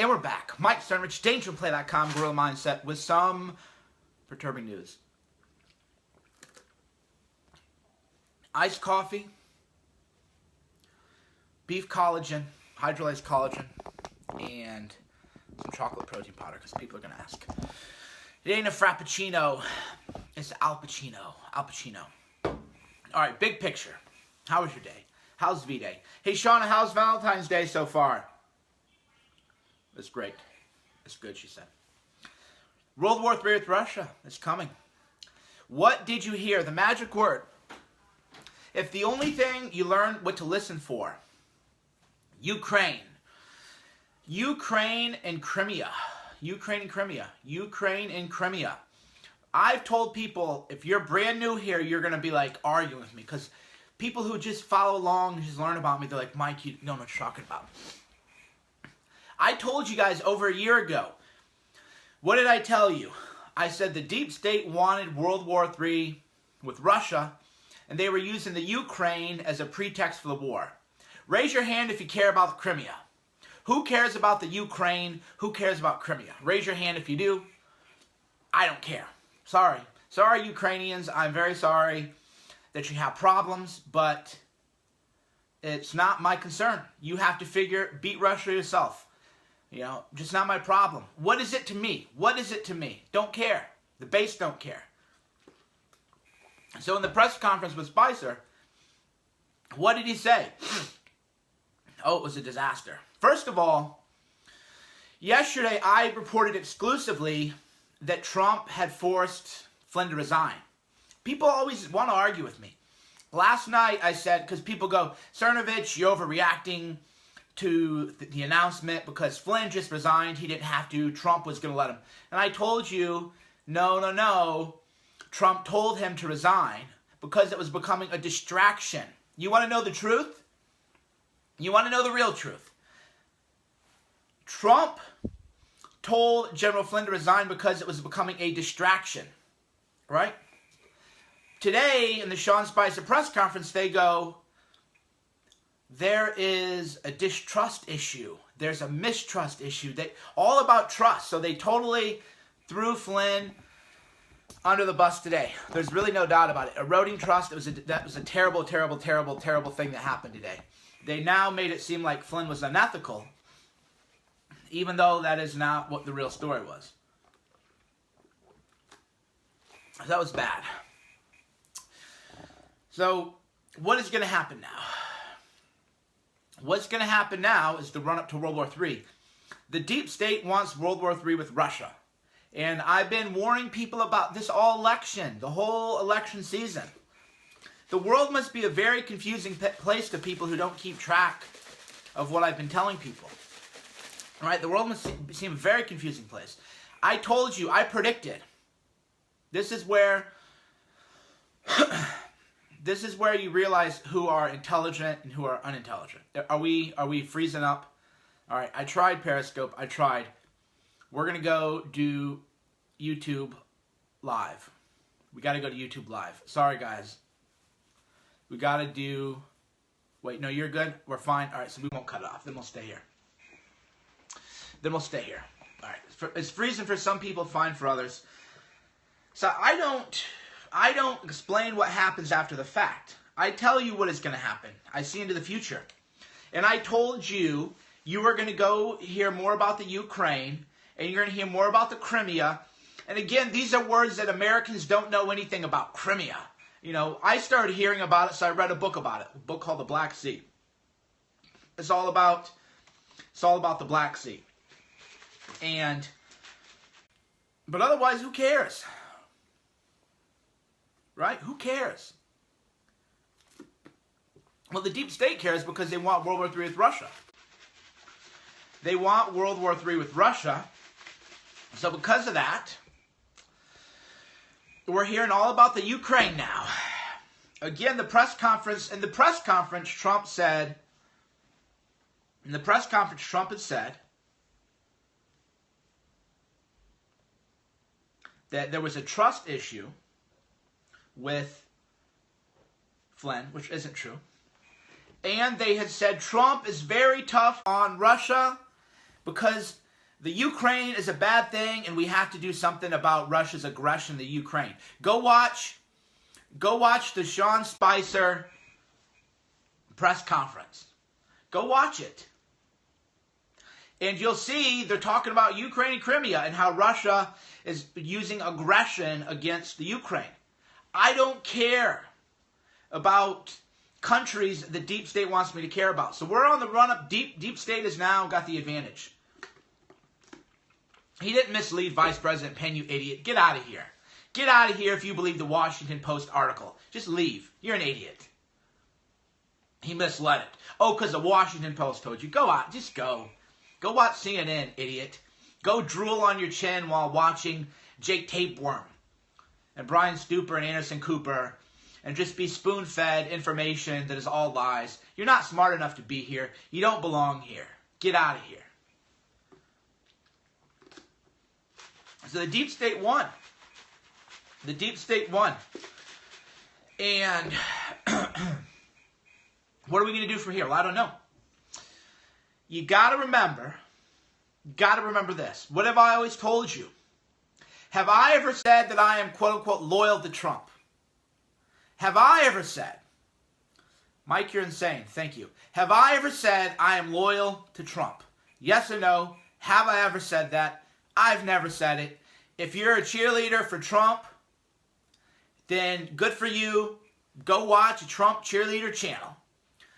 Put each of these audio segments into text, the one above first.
And we're back. Mike Cernovich, DangerPlay.com, Gorilla Mindset, with some perturbing news. Iced coffee, beef collagen, hydrolyzed collagen, and some chocolate protein powder, because people are going to ask. It ain't a Frappuccino, it's Al Pacino. Al Pacino. All right, big picture. How was your day? How's V-Day? Hey, Shauna, how's Valentine's Day so far? It's great. It's good, she said. World War III with Russia is coming. What did you hear? The magic word. If the only thing you learn what to listen for, Ukraine. Ukraine and Crimea. Ukraine and Crimea. Ukraine and Crimea. I've told people, if you're brand new here, you're going to be like arguing with me. Because people who just follow along and just learn about me, they're like, Mike, you don't know what you're talking about. I told you guys over a year ago. What did I tell you? I said the deep state wanted World War III with Russia, and they were using the Ukraine as a pretext for the war. Raise your hand if you care about Crimea. Who cares about the Ukraine? Who cares about Crimea? Raise your hand if you do. I don't care. Sorry. Sorry, Ukrainians. I'm very sorry that you have problems, but it's not my concern. You have to beat Russia yourself. You know, just not my problem. What is it to me? What is it to me? Don't care. The base don't care. So in the press conference with Spicer, what did he say? Oh, it was a disaster. First of all, yesterday I reported exclusively that Trump had forced Flynn to resign. People always want to argue with me. Last night I said, because people go, Cernovich, you're overreacting to the announcement because Flynn just resigned. He didn't have to. Trump was going to let him. And I told you, no. Trump told him to resign because it was becoming a distraction. You want to know the truth? You want to know the real truth? Trump told General Flynn to resign because it was becoming a distraction. Right? Today, in the Sean Spicer press conference, they go, there is a distrust issue. There's a mistrust issue. All about trust. So they totally threw Flynn under the bus today. There's really no doubt about it. Eroding trust, that was a terrible, terrible, terrible, terrible thing that happened today. They now made it seem like Flynn was unethical, even though that is not what the real story was. That was bad. So, what is going to happen now? What's going to happen now is the run-up to World War III. The deep state wants World War III with Russia. And I've been warning people about this all election, the whole election season. The world must be a very confusing place to people who don't keep track of what I've been telling people. All right, the world must seem a very confusing place. I told you, I predicted. This is where you realize who are intelligent and who are unintelligent. Are we freezing up? All right, I tried Periscope. I tried. We're going to go do YouTube Live. We got to go to YouTube Live. Sorry, guys. We got to do... Wait, no, you're good? We're fine? All right, so we won't cut it off. Then we'll stay here. All right. It's freezing for some people, fine for others. So I don't explain what happens after the fact. I tell you what is going to happen. I see into the future. And I told you were going to go hear more about the Ukraine, and you're going to hear more about the Crimea. And again, these are words that Americans don't know anything about. Crimea. You know, I started hearing about it, so I read a book about it. A book called The Black Sea. It's all about the Black Sea. But otherwise, who cares? Right? Who cares? Well, the deep state cares because they want World War III with Russia. They want World War III with Russia. So because of that, we're hearing all about the Ukraine now. Again, in the press conference, Trump said, had said that there was a trust issue with Flynn, which isn't true. And they had said Trump is very tough on Russia because The Ukraine is a bad thing, and we have to do something about Russia's aggression in the Ukraine. Go watch the Sean Spicer press conference. Go watch it. And you'll see they're talking about Ukraine and Crimea and how Russia is using aggression against the Ukraine. I don't care about countries the deep state wants me to care about. So we're on the run-up. Deep state has now got the advantage. He didn't mislead Vice President Penn, you idiot. Get out of here. Get out of here if you believe the Washington Post article. Just leave. You're an idiot. He misled it. Oh, because the Washington Post told you. Go out. Just go. Go watch CNN, idiot. Go drool on your chin while watching Jake Tapeworm and Brian Stuper and Anderson Cooper and just be spoon-fed information that is all lies. You're not smart enough to be here. You don't belong here. Get out of here. So the deep state won. The deep state won. And what are we going to do from here? Well, I don't know. You got to remember this. What have I always told you? Have I ever said that I am, quote-unquote, loyal to Trump? Have I ever said, Mike, you're insane. Thank you. Have I ever said I am loyal to Trump? Yes or no? Have I ever said that? I've never said it. If you're a cheerleader for Trump, then good for you. Go watch a Trump cheerleader channel.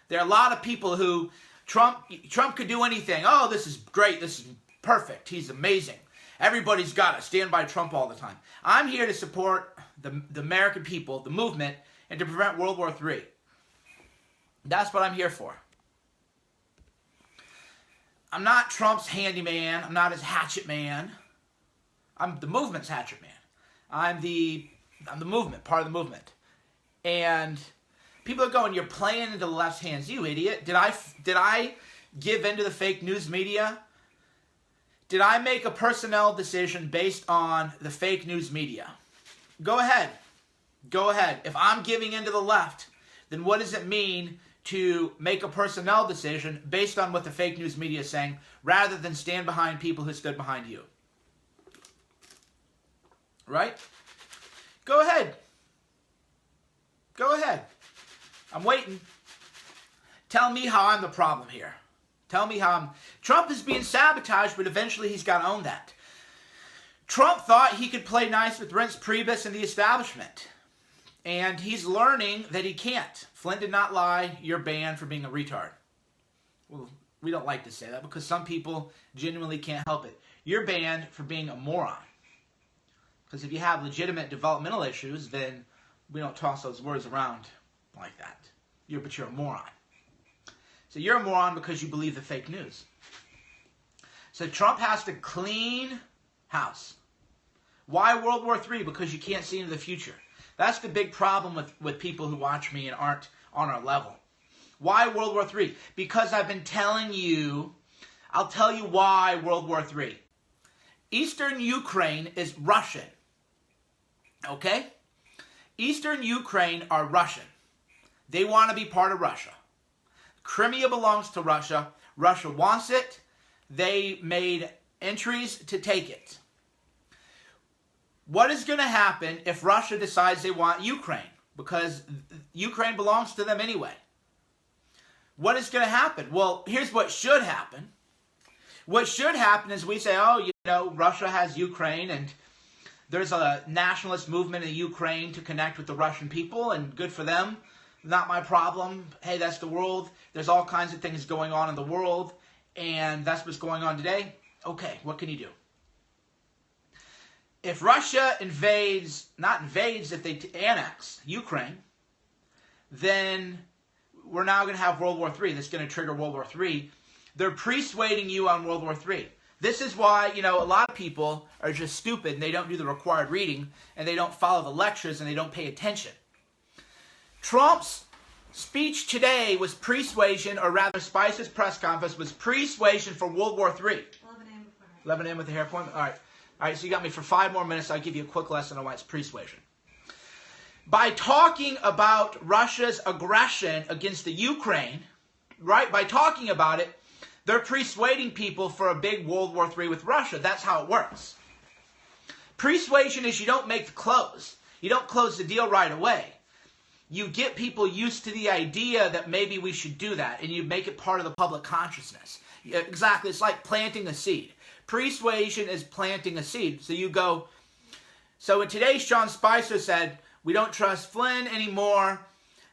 There are a lot of people who, Trump could do anything. Oh, this is great. This is perfect. He's amazing. Everybody's got to stand by Trump all the time. I'm here to support the American people, the movement, and to prevent World War III. That's what I'm here for. I'm not Trump's handyman. I'm not his hatchet man. I'm the movement's hatchet man. I'm the movement, part of the movement. And people are going, you're playing into the left's hands. You idiot. Did I give into the fake news media? Did I make a personnel decision based on the fake news media? Go ahead. Go ahead. If I'm giving into the left, then what does it mean to make a personnel decision based on what the fake news media is saying rather than stand behind people who stood behind you? Right? Go ahead. Go ahead. I'm waiting. Tell me how I'm the problem here. Tell me how Trump is being sabotaged, but eventually he's got to own that. Trump thought he could play nice with Reince Priebus and the establishment. And he's learning that he can't. Flynn did not lie. You're banned for being a retard. Well, we don't like to say that because some people genuinely can't help it. You're banned for being a moron. Because if you have legitimate developmental issues, then we don't toss those words around like that. But you're a moron. So you're a moron because you believe the fake news. So Trump has to clean house. Why World War III? Because you can't see into the future. That's the big problem with people who watch me and aren't on our level. Why World War III? Because I've been telling you, I'll tell you why World War III. Eastern Ukraine is Russian. Okay? Eastern Ukraine are Russian. They want to be part of Russia. Crimea belongs to Russia. Russia wants it. They made entries to take it. What is going to happen if Russia decides they want Ukraine? Because Ukraine belongs to them anyway. What is going to happen? Well, here's what should happen. What should happen is we say, oh, you know, Russia has Ukraine and there's a nationalist movement in Ukraine to connect with the Russian people and good for them. Not my problem. Hey, that's the world. There's all kinds of things going on in the world and that's what's going on today. Okay, what can you do? If Russia if they annex Ukraine, then we're now going to have World War III. That's going to trigger World War III. They're persuading you on World War III. This is why, you know, a lot of people are just stupid and they don't do the required reading and they don't follow the lectures and they don't pay attention. Trump's speech today was persuasion, or rather Spicer's press conference was persuasion for World War III. 11 a.m. with the hair appointment? All right. All right, so you got me for 5 more minutes. I'll give you a quick lesson on why it's persuasion. By talking about Russia's aggression against the Ukraine, right, by talking about it, They're persuading people for a big World War III with Russia. That's how it works. Persuasion is you don't make the close. You don't close the deal right away. You get people used to the idea that maybe we should do that, and you make it part of the public consciousness. Exactly. It's like planting a seed. Persuasion is planting a seed. So you go, so in today's Sean Spicer said, we don't trust Flynn anymore,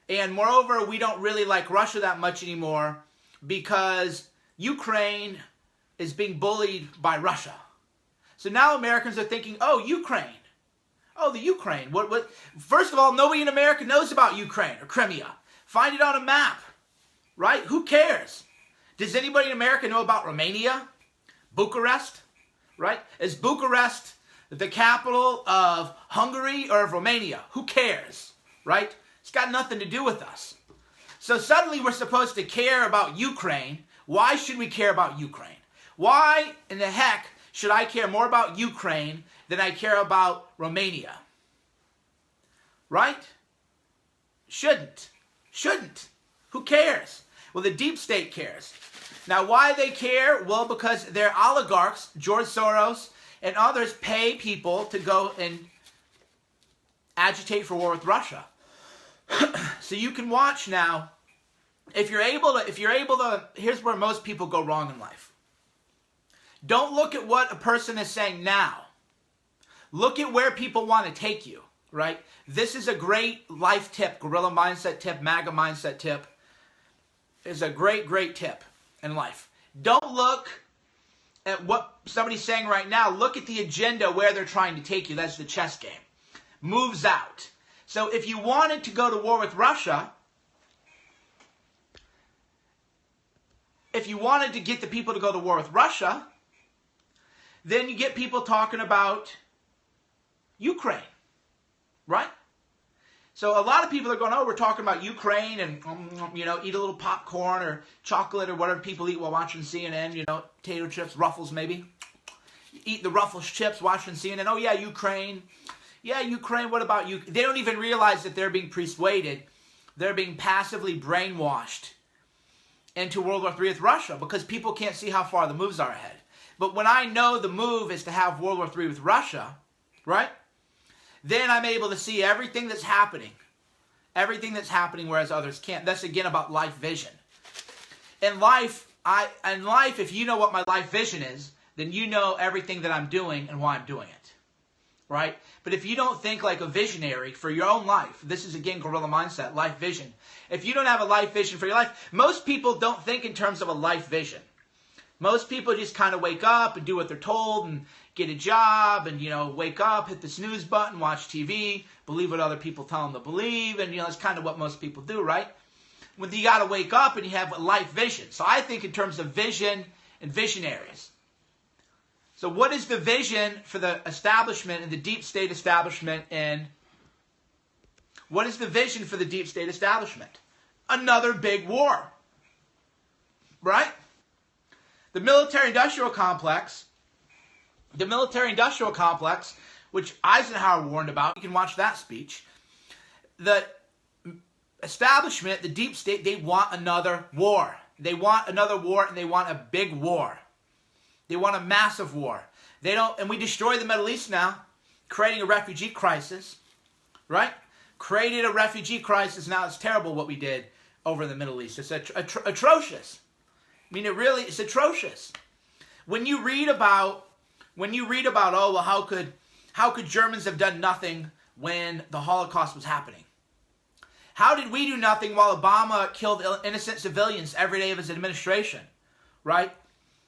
and moreover, we don't really like Russia that much anymore because Ukraine is being bullied by Russia. So now Americans are thinking, oh, Ukraine. Oh, the Ukraine. What? First of all, nobody in America knows about Ukraine or Crimea. Find it on a map, right? Who cares? Does anybody in America know about Romania? Bucharest, right? Is Bucharest the capital of Hungary or of Romania? Who cares, right? It's got nothing to do with us. So suddenly we're supposed to care about Ukraine. Why should we care about Ukraine? Why in the heck should I care more about Ukraine than I care about Romania? Right? Shouldn't. Who cares? Well, the deep state cares. Now, why they care? Well, because their oligarchs, George Soros and others, pay people to go and agitate for war with Russia. So you can watch now. If you're able to, here's where most people go wrong in life. Don't look at what a person is saying now. Look at where people want to take you, right? This is a great life tip, guerrilla mindset tip, MAGA mindset tip. It's a great, great tip in life. Don't look at what somebody's saying right now. Look at the agenda where they're trying to take you. That's the chess game. Moves out. So if you wanted to go to war with Russia, if you wanted to get the people to go to war with Russia, then you get people talking about Ukraine, right? So a lot of people are going, oh, we're talking about Ukraine and, eat a little popcorn or chocolate or whatever people eat while watching CNN, potato chips, Ruffles maybe. Eat the Ruffles chips watching CNN. Oh, yeah, Ukraine. Yeah, Ukraine, what about you? They don't even realize that they're being persuaded. They're being passively brainwashed into World War III with Russia because people can't see how far the moves are ahead. But when I know the move is to have World War III with Russia, right? Then I'm able to see everything that's happening. Everything that's happening whereas others can't. That's again about life vision. In life, if you know what my life vision is, then you know everything that I'm doing and why I'm doing it. Right? But if you don't think like a visionary for your own life, this is again guerrilla mindset, life vision. If you don't have a life vision for your life, most people don't think in terms of a life vision. Most people just kind of wake up and do what they're told and get a job and, wake up, hit the snooze button, watch TV, believe what other people tell them to believe. And, that's kind of what most people do, right? When you got to wake up and you have a life vision. So I think in terms of vision and visionaries. So what is the vision for the establishment and the deep state establishment? And what is the vision for the deep state establishment? Another big war. Right? The military-industrial complex, which Eisenhower warned about, you can watch that speech. The establishment, the deep state, they want another war. They want another war, and they want a big war. They want a massive war. And we destroy the Middle East now, creating a refugee crisis, right? Created a refugee crisis. Now it's terrible what we did over in the Middle East. It's atrocious. I mean, it's atrocious. When you read about, oh, well, how could Germans have done nothing when the Holocaust was happening? How did we do nothing while Obama killed innocent civilians every day of his administration, right?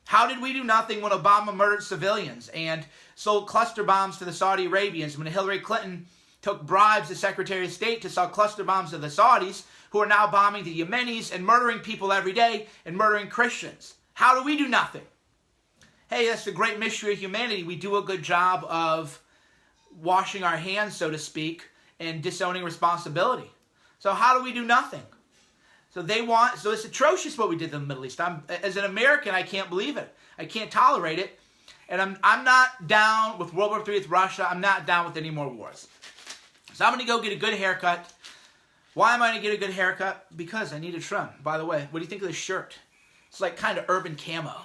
How did we do nothing when Obama murdered civilians and sold cluster bombs to the Saudi Arabians, when Hillary Clinton took bribes as Secretary of State to sell cluster bombs to the Saudis, who are now bombing the Yemenis and murdering people every day and murdering Christians? How do we do nothing? Hey, that's the great mystery of humanity. We do a good job of washing our hands, so to speak, and disowning responsibility. So how do we do nothing? So it's atrocious what we did in the Middle East. As an American, I can't believe it. I can't tolerate it. And I'm not down with World War III with Russia. I'm not down with any more wars. So I'm going to go get a good haircut. Why am I going to get a good haircut? Because I need a trim. By the way, what do you think of this shirt? It's like kind of urban camo.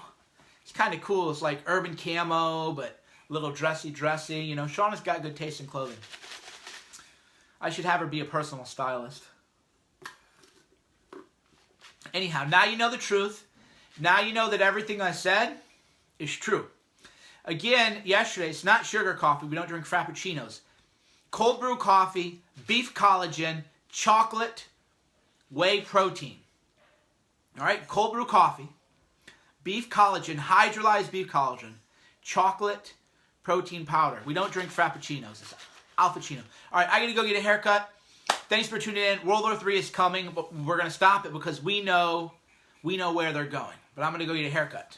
It's kind of cool. It's like urban camo, but a little dressy. You know, Shauna's got good taste in clothing. I should have her be a personal stylist. Anyhow, now you know the truth. Now you know that everything I said is true. Again, yesterday, it's not sugar coffee. We don't drink frappuccinos. Cold brew coffee, beef collagen, chocolate, whey protein. All right, cold brew coffee, beef collagen, hydrolyzed beef collagen, chocolate, protein powder. We don't drink frappuccinos. It's alphachino. All right, I got to go get a haircut. Thanks for tuning in. World War III is coming, but we're going to stop it because we know where they're going. But I'm going to go get a haircut.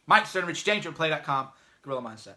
Mike Cernovich, DangerPlay.com, Gorilla Mindset.